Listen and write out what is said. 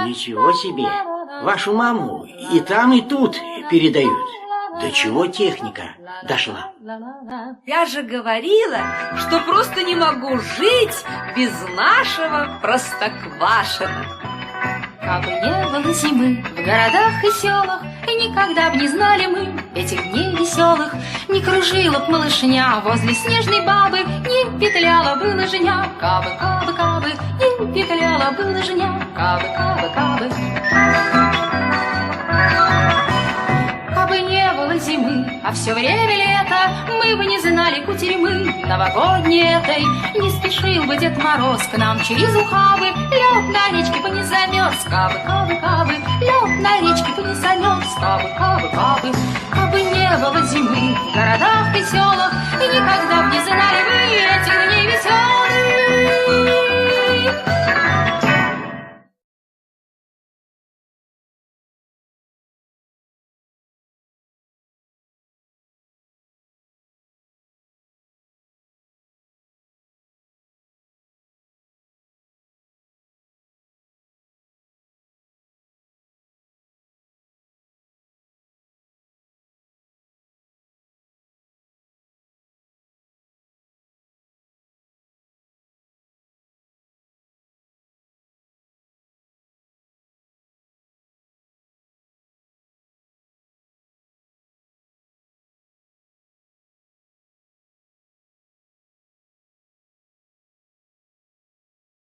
Ничего себе! Вашу маму и там, и тут передают. До чего техника дошла? Я же говорила, что просто не могу жить без нашего Простоквашино. Кабы не было зимы в городах и селах, и никогда б не знали мы этих дней веселых, не кружила б малышня возле снежной бабы, не петляла бы лыжня. Кабы, кабы, кабы, не петляла бы лыжня. Кабы, кабы, кабы. Кабы не было зимы, а все время лето, мы бы не знали кутерьмы новогодней этой. Не спешил бы Дед Мороз к нам через ухабы, лед на речке бы не замерз. Кабы, кабы, кабы, лед на речке бы не замерз. Кабы, кабы, кабы. Кабы не было зимы в городах и селах, и никогда